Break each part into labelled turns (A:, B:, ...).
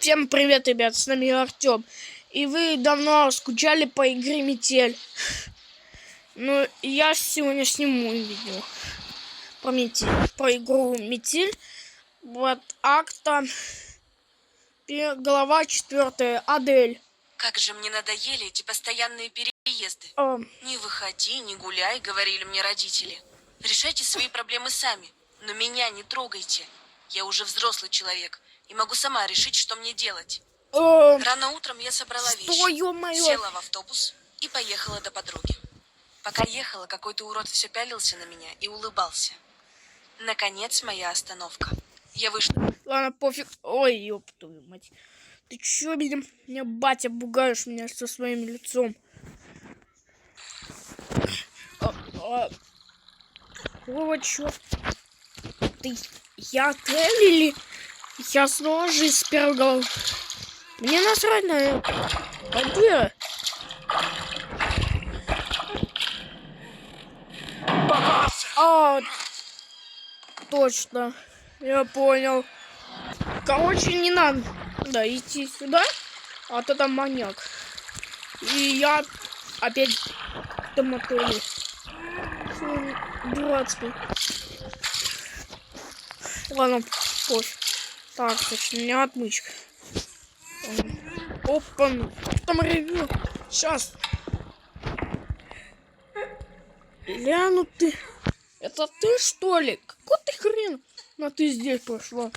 A: Всем привет, ребят, с нами Артем. И вы давно скучали по игре Метель. Ну, я сегодня сниму видео про Метель, про игру Метель. Вот, акта, глава 4, Адель.
B: Как же мне надоели эти постоянные переезды. Не выходи, не гуляй, говорили мне родители. Решайте свои проблемы сами, но меня не трогайте. Я уже взрослый человек и могу сама решить, что мне делать. Рано утром я собрала вещи, села в автобус и поехала до подруги. Пока ехала, какой-то урод все пялился на меня и улыбался. Наконец, моя остановка. Я вышла.
A: Ладно, пофиг. Ой, ёб твою мать. Ты чё, меня батя, бугаешь меня со своим лицом? О, чё? Ты, я Тель или я снова жизнь с первого? Мне насрать на это. Пойди. Точно. Я понял. Короче, не надо идти сюда, а то там маньяк. И я опять в том отеле. Дурацкий. Ладно, пофиг. Так, точно, у меня отмычка. Опа, там ревю. Сейчас. Ляну ты. Это ты, что ли? Какой ты хрен? Ну ты здесь пошла.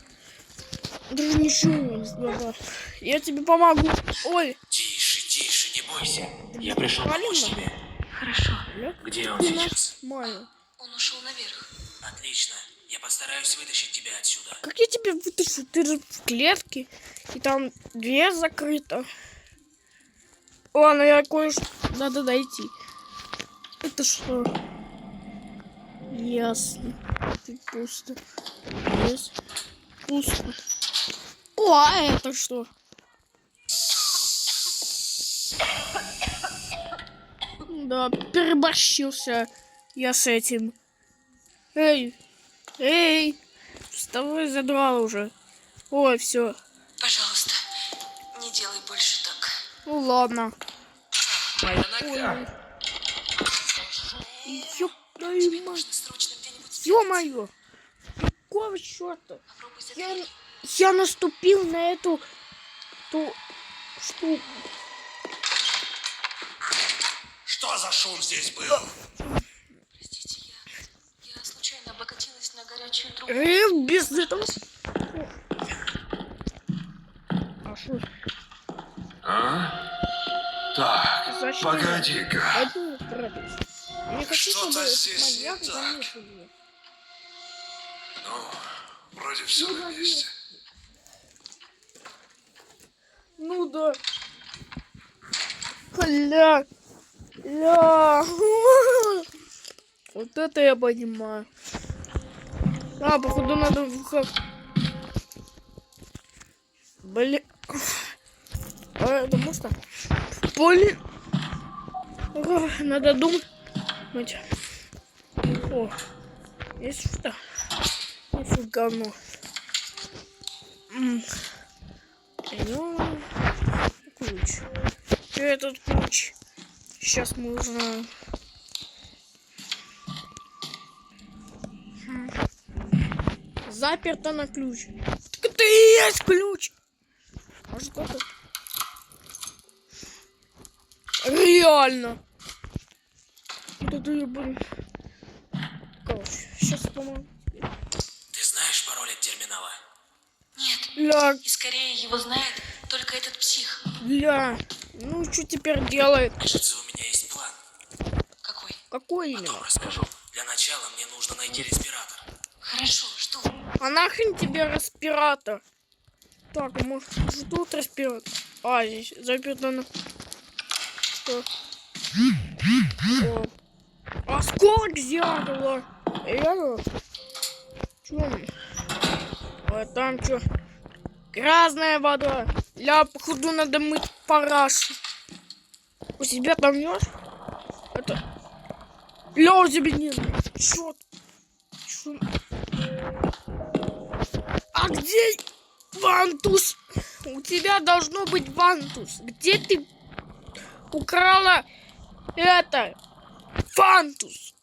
A: Даже ничего не сделала. Я тебе помогу. Ой.
C: Тише, тише, не бойся. Я пришел помочь тебе.
B: Хорошо.
C: Где он сейчас?
B: Он ушел наверх.
C: Отлично. Я постараюсь вытащить тебя отсюда.
A: Как я тебя вытащу? Ты же в клетке. И там дверь закрыта. Ладно, я кое-что... Надо дойти. Это что? Ясно. Тут пусто. Здесь пусто. О, а это что? Да, переборщился я с этим. Эй, вставай, задрал уже. Ой, все.
B: Пожалуйста, не делай больше так.
A: Ну ладно.
C: Моя нога.
A: Ёп твою мать.
B: Срочно где-нибудь.
A: Ё-моё. Какого чёрта?
B: Попробуй закрыть.
A: Я наступил на эту штуку.
C: Что за шум здесь был?
B: Простите, я случайно облокотилась на горячую трубу.
A: Без этого. А что?
C: Так,
A: Зачем?
C: погоди-ка.
A: Я не хочу, чтобы
C: Что-то здесь не
A: маньяк
C: так.
A: замешал меня.
C: Ну, вроде все на месте.
A: Ну да. Ля. Вот это я понимаю. Походу надо выходить. Блин. Это можно? Блин. Надо думать. О, есть что? Есть говно. Ключ. Этот ключ. Сейчас мы узнаем. Заперто на ключ. Так это и есть ключ. А что это? Реально. Вот это я буду. Короче, сейчас помогу.
C: Ты знаешь пароль от терминала?
B: Нет.
A: Ля.
B: И скорее его знает только этот псих.
A: Ля. Ну, что теперь делает?
C: Кажется, у меня есть план.
B: Какой?
A: Какой
C: Потом
A: именно?
C: расскажу. Для начала мне нужно найти респиратор.
B: Хорошо, жду.
A: А нахрен тебе респиратор? Так, а может тут респиратор? Здесь заперто на... Что? Осколок зеркала. Чё? А там что? Грязная вода. Ля, походу, надо мыть парашу. У себя там мёшь? Это... Ля, у тебя нет. Чё? А где? Вантус! У тебя должно быть Вантус. Где ты украла это? Вантус!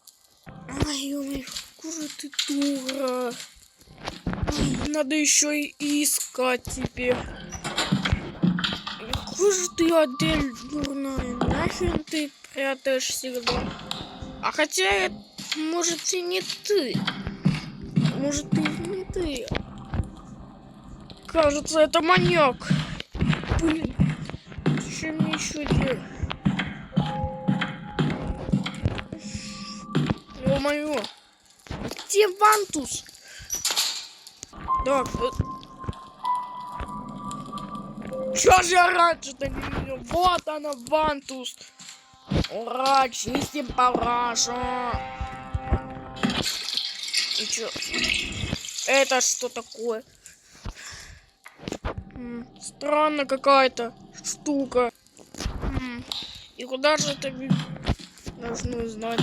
A: Ай, ё-моё, какой же ты дура. Ай, надо еще и искать теперь. Какой же ты, Адель, дурная. Нахрен ты прятаешь всегда? А хотя, может, и не ты. Может, и не ты. Кажется, это маньяк. Блин, что мне еще делать? Ё-моё. Где Вантус? Так. Чё же я раньше-то не видел? Вот она, Вантус. Ура, чистим парашу. И чё? Это что такое? Странно какая-то штука. И куда же это должны знать?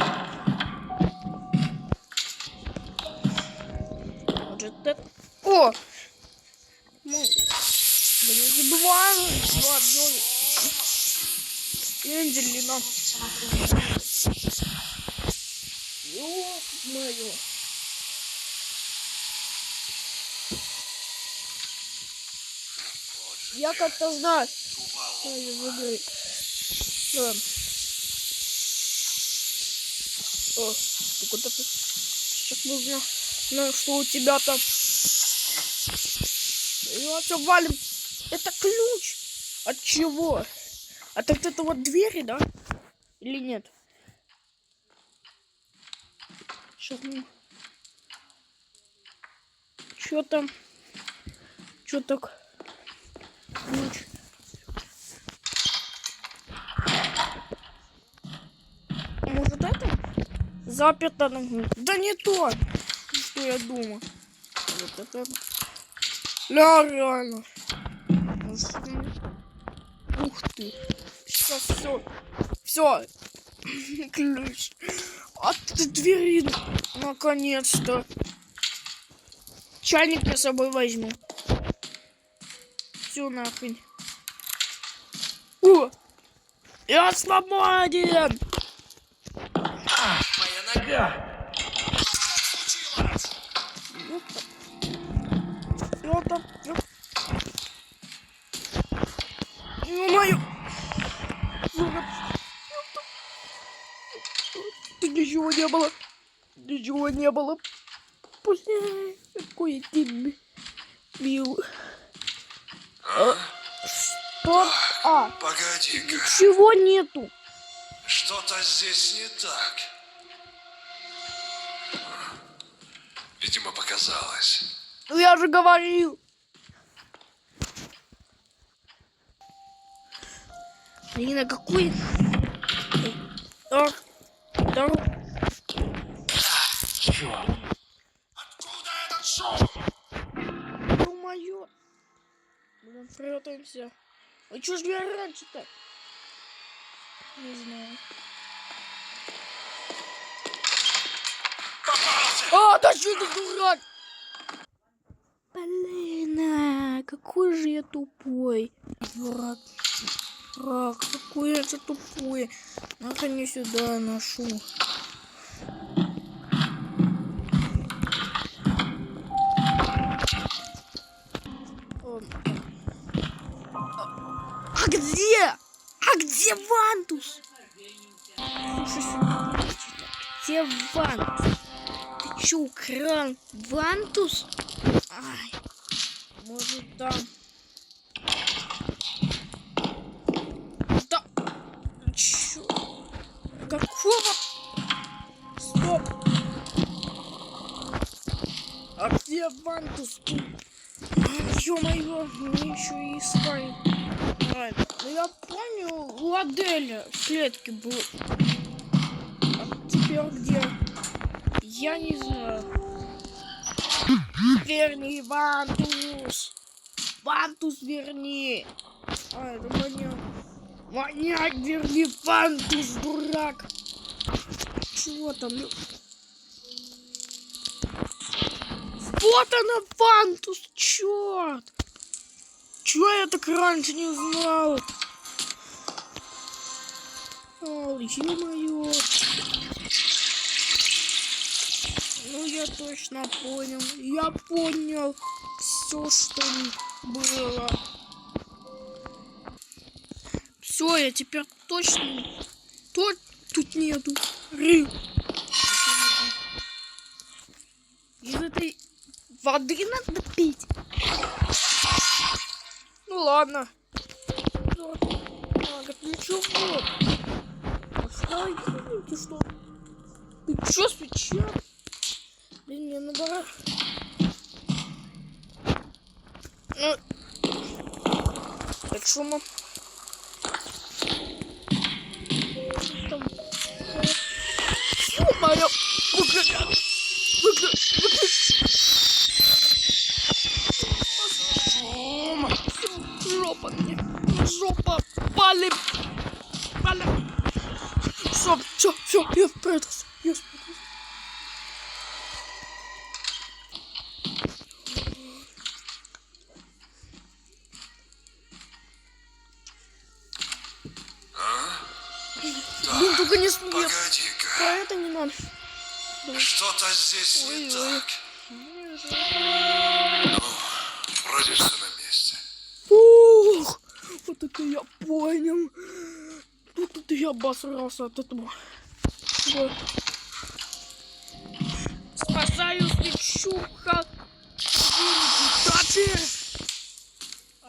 A: Может это... О! Ну, не забываем. Энджелина. Ё-моё. Я как-то знаю. Да. О, ты куда ты? Сейчас нужно. Ну, что у тебя там? И все валим. Это ключ. От чего? От вот этой вот двери, да? Или нет? Сейчас мы... Чё там? Чё так? Ключ. Может это? Заперто. Да не то, что я думаю. Вот это. Ля, реально. Ух ты. Сейчас все. Ключ. От двери. Наконец-то. Чайник я с собой возьму. Все нахрен. О! Я свободен!
C: Моя нога!
A: Ё-моё! Ты ничего не было. Ничего не было. Бля, какой ты мил. Что? А,
D: Погоди-ка,
A: ничего нету.
D: что-то здесь не так. Видимо, показалось.
A: Ну я же говорил. Блин, а какой... Так, так.
C: Чё?
D: Откуда этот шум?
A: Ё-моё. Блин, прятаемся. А чё ж я раньше-то? Не знаю. А, да что ты дурак? Блин, какой же я тупой. Дурак. Дурак, какой я же тупой. Надо не сюда ношу. А где? А где Вантус? Где Вантус? Ты чё, украл Вантус? Ай, может там... Да... Чё? Какого? Стоп! А где Вантус? Ё-моё, мне еще и искать. Ну я помню, у Аделя в клетке был. А теперь где? Я не знаю. Верни, Вантус! Вантус верни! А, это маньяк. Маньяк, верни Вантус, дурак! Чего там? Вот она, Вантус! Черт! Чего я так раньше не узнал? Ё-моё. Ну, я точно понял. Я понял все, что было. Все, я теперь точно... Тут нету. Из этой воды надо пить. Ну ладно. Так, ну чё вот? Ты что? Ты чё, свеча? Блин, мне надо... Ну... Так шума. Ё-моё! Жопа мне! Жопа! Палим! Все, я спрятался. Блин, только не смех.
D: Погоди-ка.
A: Про это не надо.
D: Что-то здесь не так. Вроде все на месте.
A: Ух, вот это я понял. Вот это я обосрался от этого. Вот. Спасаю свечуха.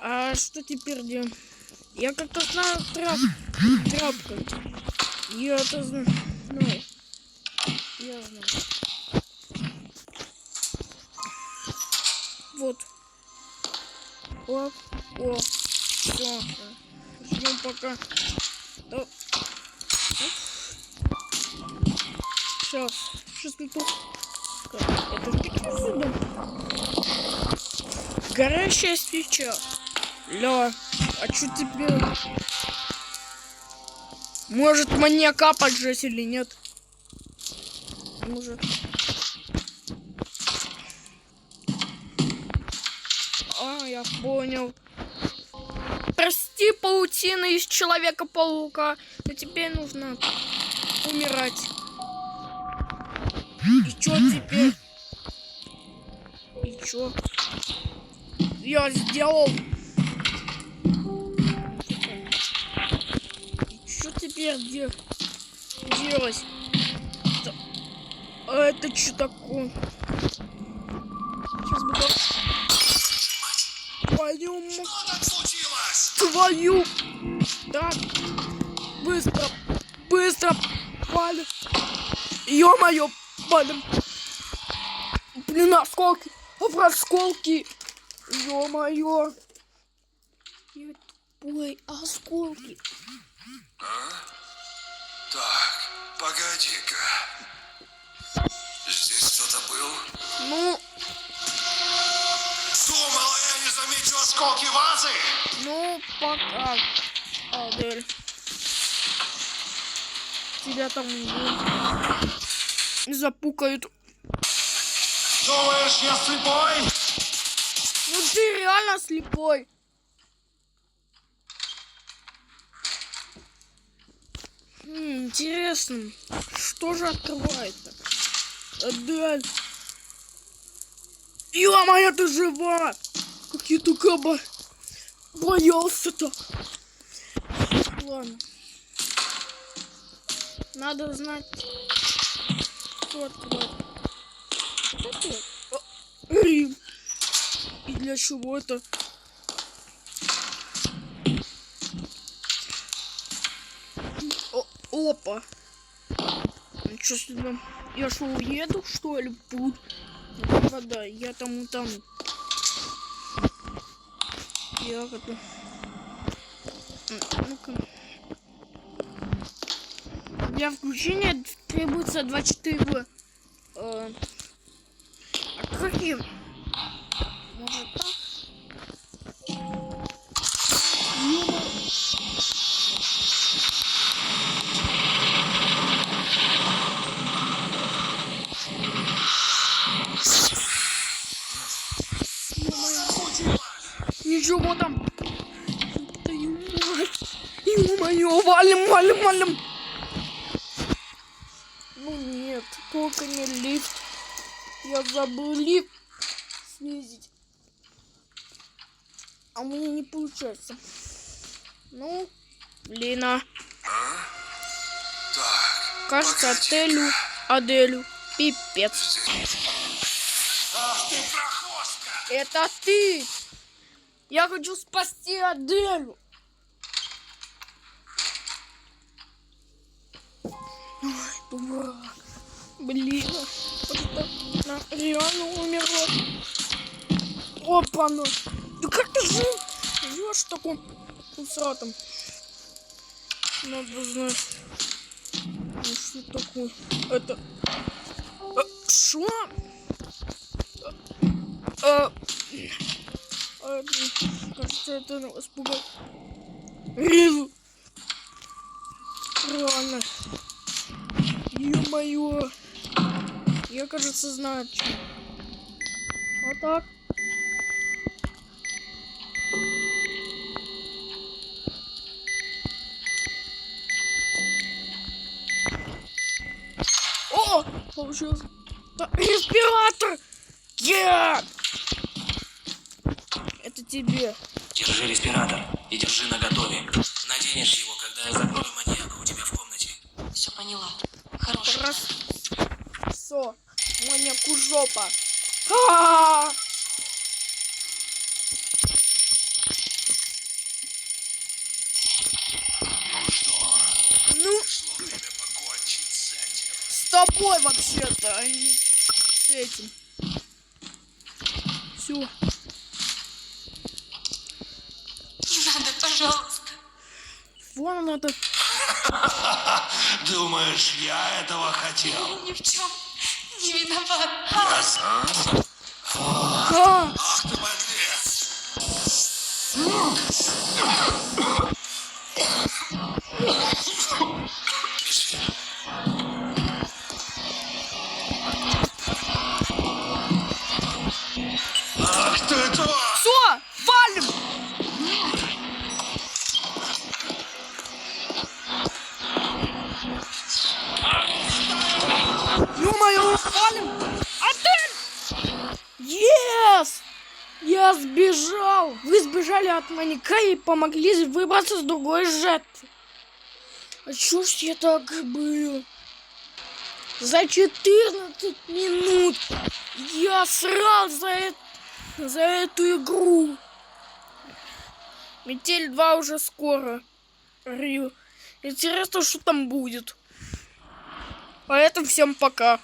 A: А что теперь делать? Я как-то знаю тряпкой. Я это знаю. Я знаю. Вот. О. Все. Ждем пока. Сейчас не то. Это что сюда? Горящая свеча. Ля, а что теперь? Может маньяка поджечь или нет? Может. Я понял. Прости, паутина из Человека-паука, но тебе нужно умирать. И чё теперь? И чё? Я сделал. И чё теперь делать? А это что такое? Сейчас буду... Твою! Так, быстро, палим. Ё-моё, палим. Блин, осколки, осколки. Ё-моё. Я тупой, осколки.
D: Так, погоди-ка. Здесь кто-то был?
A: Ну...
D: Думала, я не замечу осколки вазы?
A: Ну, пока, Адель. Тебя там не запукают.
D: Думаешь, я слепой?
A: Ну ты реально слепой. Интересно, что же открывает-то? Адель. Ё-моё, ты жива! Как я только боялся-то. Ладно. Надо знать, что открывать. Рим. И для чего это? Опа. Ничего себе. Я что, уеду, что ли? Да, я там утону. Я это... Ну-ка. Для включения требуется 24. А какие? Может так? Ничего там. Ё-моё, валим, валим, валим. Ну нет, только не лифт. Я забыл лифт снизить. А у меня не получается. Ну, блин,
D: Так,
A: кажется,
D: погоди-ка.
A: Аделю пипец.
D: Ах ты, прохвостка!
A: Это ты! Я хочу спасти Аделю. Ой, дурак. Блин, она реально умерла. Опа, ну. Да как ты живешь в таком усратом? Надо знать. Ну что такое? Это... Шо? Кажется, это нас пугает. Реально. Ё-моё. Я, кажется, знаю, что. Вот так. О! Получилось. Да, респиратор! Это тебе.
C: Держи респиратор и держи наготове. Наденешь его, когда я закрою маньяка у тебя в комнате.
B: Все поняла. Хороший.
A: Раз. Все. Маньяку жопа. А-а-а!
D: Ну что,
A: Ну,
D: пришло время покончить с этим.
A: с тобой вообще-то, а не с этим. Все.
B: Не надо, пожалуйста.
A: Вон она то.
D: Думаешь, я этого хотел?
B: Я ни в чем не виноват.
D: Я сам.
A: А!
D: Ах ты, подлец! Ах ты, тварь!
A: Все, валим! Ё-моё, валим! Адель! Yes! Я сбежал! Вы сбежали от маньяка и помогли выбраться с другой жертвы. А чё ж я так был? За 14 минут я срал за эту игру. Метель 2 уже скоро. Рю. Интересно, что там будет. Поэтому всем пока.